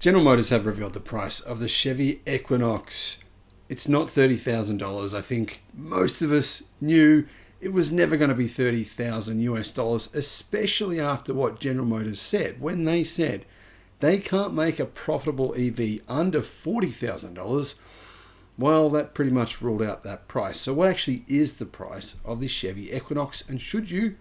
General Motors have revealed the price of the Chevy Equinox. It's not $30,000. I think most of us knew it was never going to be $30,000 US, especially after what General Motors said. When they said they can't make a profitable EV under $40,000, well, that pretty much ruled out that price. So what actually is the price of the Chevy Equinox, and should you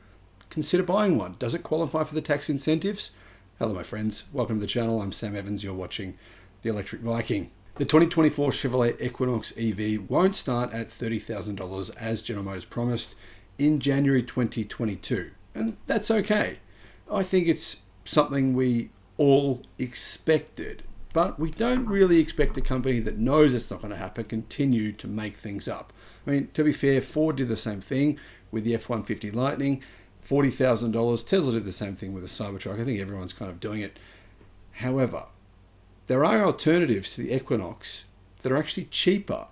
consider buying one? Does it qualify for the tax incentives? Hello, my friends. Welcome to the channel. I'm Sam Evans. You're watching the Electric Viking. The 2024 Chevrolet Equinox EV won't start at $30,000 as General Motors promised in January 2022. And that's okay. I think it's something we all expected. But we don't really expect a company that knows it's not going to happen continue to make things up. I mean, to be fair, Ford did the same thing with the F-150 Lightning. $40,000. Tesla did the same thing with the Cybertruck. I think everyone's kind of doing it. However, there are alternatives to the Equinox that are actually cheaper.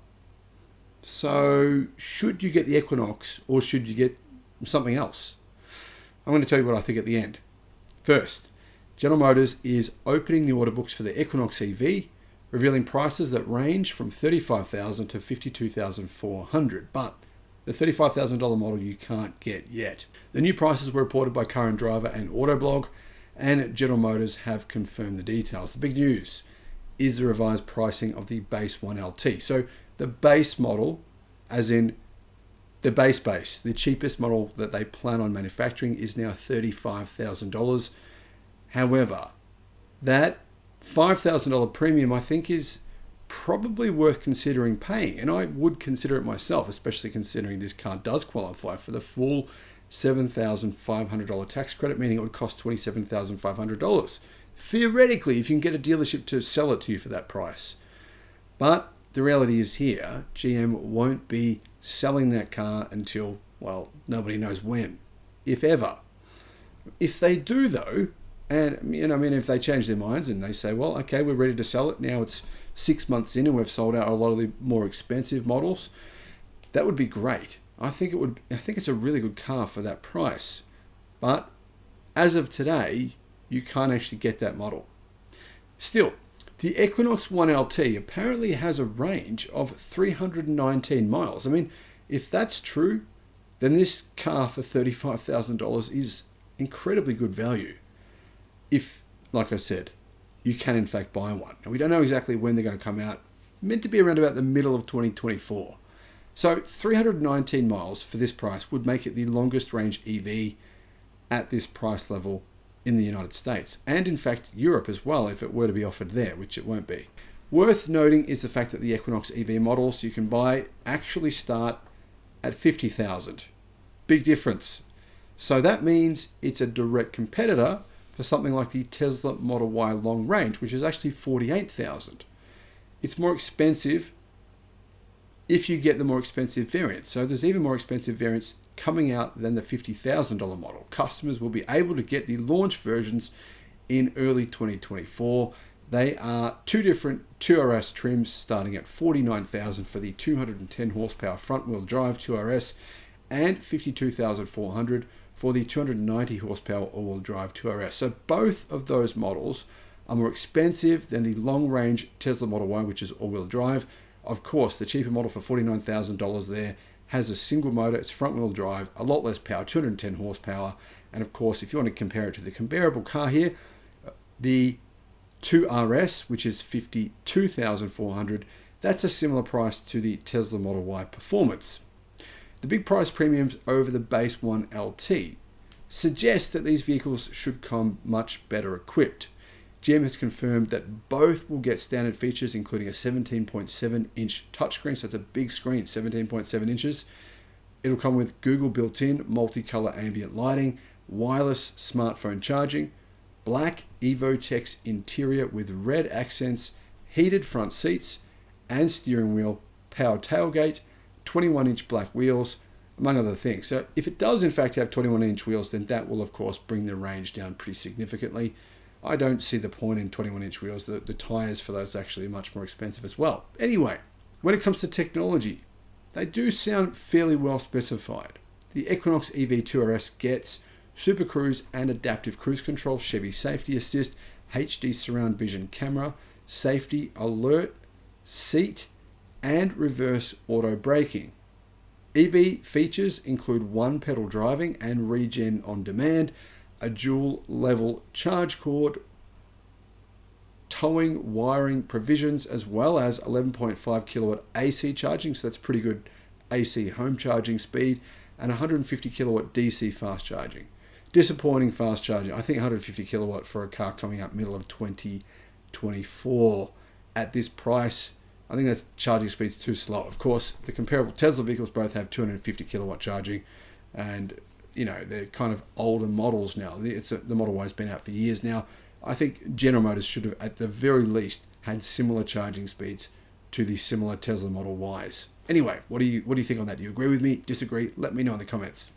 So should you get the Equinox or should you get something else? I'm going to tell you what I think at the end. First, General Motors is opening the order books for the Equinox EV, revealing prices that range from $35,000 to $52,400. But the $35,000 model you can't get yet. The new prices were reported by Car and Driver and Autoblog, and General Motors have confirmed the details. The big news is the revised pricing of the base 1LT. So the base model, as in the base, the cheapest model that they plan on manufacturing, is now $35,000. However, that $5,000 premium I think is probably worth considering paying, and I would consider it myself, especially considering this car does qualify for the full $7,500 tax credit, meaning it would cost $27,500 theoretically if you can get a dealership to sell it to you for that price. But the reality is here, GM won't be selling that car until, well, nobody knows when, if ever. If they do though, and if they change their minds and they say, well, okay, we're ready to sell it now, it's 6 months in and we've sold out a lot of the more expensive models, that would be great. I think it's a really good car for that price. But as of today, you can't actually get that model. Still, the Equinox 1LT apparently has a range of 319 miles. I mean, if that's true, then this car for $35,000 is incredibly good value. If, like I said, you can in fact buy one. And we don't know exactly when they're going to come out. Meant to be around about the middle of 2024. So 319 miles for this price would make it the longest range EV at this price level in the United States. And in fact, Europe as well, if it were to be offered there, which it won't be. Worth noting is the fact that the Equinox EV models you can buy actually start at $50,000. Big difference. So that means it's a direct competitor for something like the Tesla Model Y long range, which is actually $48,000. It's more expensive if you get the more expensive variant. So there's even more expensive variants coming out than the $50,000 model. Customers will be able to get the launch versions in early 2024. They are two different 2RS trims starting at $49,000 for the 210 horsepower front wheel drive 2RS and $52,400 for the 290 horsepower all-wheel drive 2RS. So both of those models are more expensive than the long-range Tesla Model Y, which is all-wheel drive. Of course, the cheaper model for $49,000 there has a single motor, it's front-wheel drive, a lot less power, 210 horsepower. And of course, if you want to compare it to the comparable car here, the 2RS, which is $52,400, that's a similar price to the Tesla Model Y Performance. The big price premiums over the base 1LT suggest that these vehicles should come much better equipped. GM has confirmed that both will get standard features, including a 17.7-inch touchscreen, so it's a big screen, 17.7 inches. It'll come with Google built-in, multicolor ambient lighting, wireless smartphone charging, black Evotex interior with red accents, heated front seats and steering wheel, power tailgate, 21-inch black wheels, among other things. So if it does in fact have 21-inch wheels, then that will of course bring the range down pretty significantly. I don't see the point in 21-inch wheels. The tires for those are actually much more expensive as well. Anyway, when it comes to technology, they do sound fairly well specified. The Equinox EV 2RS gets Super Cruise and Adaptive Cruise Control, Chevy Safety Assist, HD surround vision camera, safety alert, seat, and reverse auto braking. EV features include one pedal driving and regen on demand, a dual level charge cord, towing wiring provisions, as well as 11.5 kilowatt AC charging, so that's pretty good AC home charging speed, and 150 kilowatt DC fast charging. Disappointing fast charging. I think 150 kilowatt for a car coming up middle of 2024 at this price. I think that charging speed's too slow. Of course, the comparable Tesla vehicles both have 250 kilowatt charging, and they're kind of older models now. The Model Y has been out for years now. I think General Motors should have, at the very least, had similar charging speeds to the similar Tesla Model Ys. Anyway, what do you think on that? Do you agree with me? Disagree? Let me know in the comments.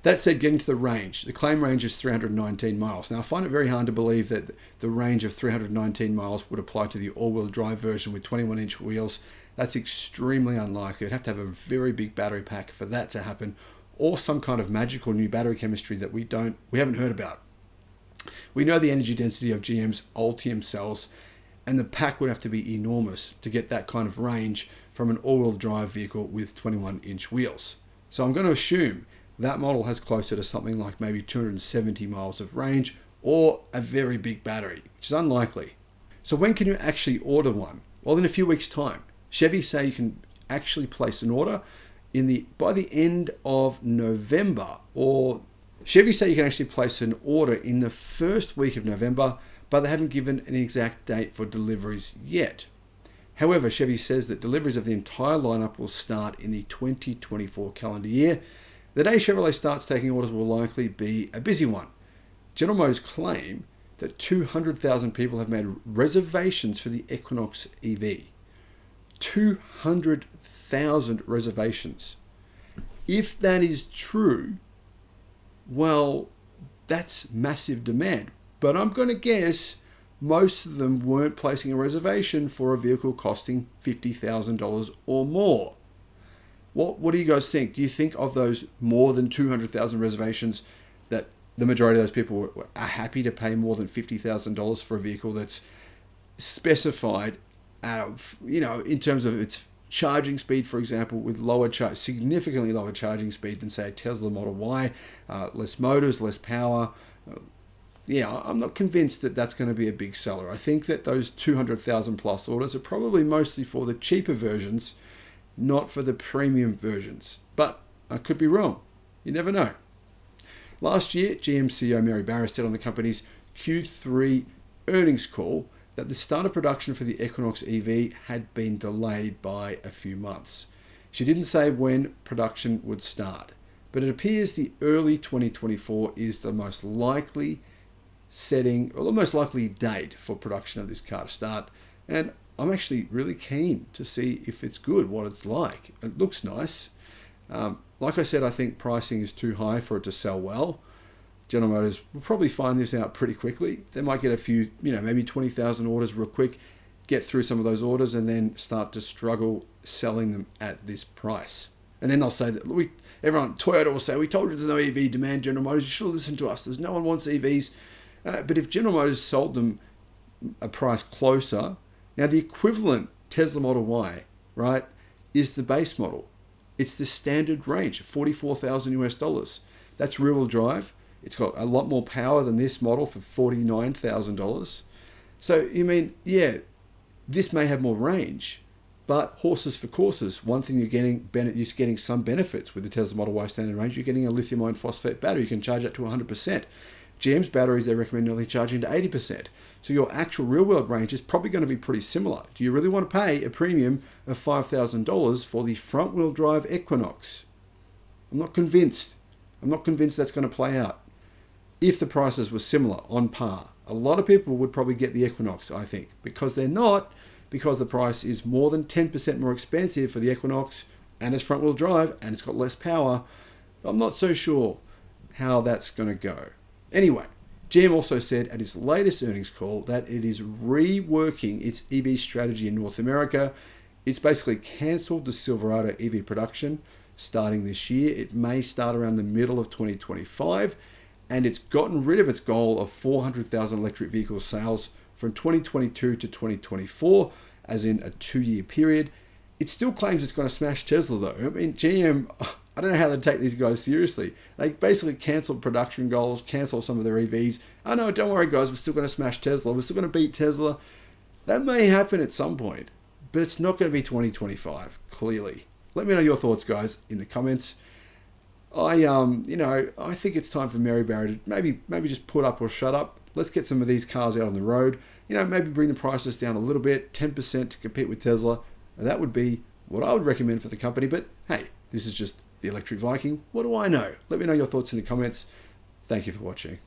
That said, getting to the range. The claim range is 319 miles. Now, I find it very hard to believe that the range of 319 miles would apply to the all-wheel drive version with 21-inch wheels. That's extremely unlikely. You'd have to have a very big battery pack for that to happen, or some kind of magical new battery chemistry that we haven't heard about. We know the energy density of GM's Ultium cells, and the pack would have to be enormous to get that kind of range from an all-wheel drive vehicle with 21-inch wheels. So I'm going to assume that model has closer to something like maybe 270 miles of range, or a very big battery, which is unlikely. So when can you actually order one? Well, in a few weeks' time. Chevy say you can actually place an order by the end of November, or Chevy say you can actually place an order in the first week of November, but they haven't given an exact date for deliveries yet. However, Chevy says that deliveries of the entire lineup will start in the 2024 calendar year. The day Chevrolet starts taking orders will likely be a busy one. General Motors claim that 200,000 people have made reservations for the Equinox EV. 200,000 reservations. If that is true, well, that's massive demand. But I'm going to guess most of them weren't placing a reservation for a vehicle costing $50,000 or more. What do you guys think? Do you think of those more than 200,000 reservations that the majority of those people are happy to pay more than $50,000 for a vehicle that's specified, in terms of its charging speed, for example, with significantly lower charging speed than, say, a Tesla Model Y, less motors, less power? I'm not convinced that that's going to be a big seller. I think that those 200,000 plus orders are probably mostly for the cheaper versions, not for the premium versions. But I could be wrong. You never know. Last year, GM CEO Mary Barra said on the company's Q3 earnings call that the start of production for the Equinox EV had been delayed by a few months. She didn't say when production would start, but it appears the early 2024 is the most likely setting, or the most likely date for production of this car to start. And I'm actually really keen to see if it's good, what it's like. It looks nice. Like I said, I think pricing is too high for it to sell well. General Motors will probably find this out pretty quickly. They might get a few, maybe 20,000 orders real quick, get through some of those orders, and then start to struggle selling them at this price. And then they'll say that Toyota will say, we told you there's no EV demand, General Motors, you should listen to us. There's no one wants EVs. But if General Motors sold them a price closer, now the equivalent Tesla Model Y, right, is the base model. It's the standard range, $44,000 US. That's rear-wheel drive. It's got a lot more power than this model for $49,000. So, this may have more range, but horses for courses. One thing you're getting some benefits with the Tesla Model Y standard range. You're getting a lithium iron phosphate battery. You can charge that to 100%. GM's batteries, they recommend only charging to 80%. So your actual real-world range is probably going to be pretty similar. Do you really want to pay a premium of $5,000 for the front-wheel drive Equinox? I'm not convinced. That's going to play out. If the prices were similar, on par, a lot of people would probably get the Equinox, I think. Because they're not, because the price is more than 10% more expensive for the Equinox, and it's front-wheel drive, and it's got less power. I'm not so sure how that's going to go. Anyway, GM also said at its latest earnings call that it is reworking its EV strategy in North America. It's basically cancelled the Silverado EV production starting this year. It may start around the middle of 2025. and it's gotten rid of its goal of 400,000 electric vehicle sales from 2022 to 2024, as in a 2-year period. It still claims it's going to smash Tesla though. I mean, GM, I don't know how they take these guys seriously. They basically cancelled production goals, cancelled some of their EVs. Oh no, don't worry guys, we're still going to smash Tesla. We're still going to beat Tesla. That may happen at some point, but it's not going to be 2025, clearly. Let me know your thoughts, guys, in the comments. I think it's time for Mary Barra to maybe just put up or shut up. Let's get some of these cars out on the road. Maybe bring the prices down a little bit, 10% to compete with Tesla. And that would be what I would recommend for the company. But hey, this is just the Electric Viking. What do I know? Let me know your thoughts in the comments. Thank you for watching.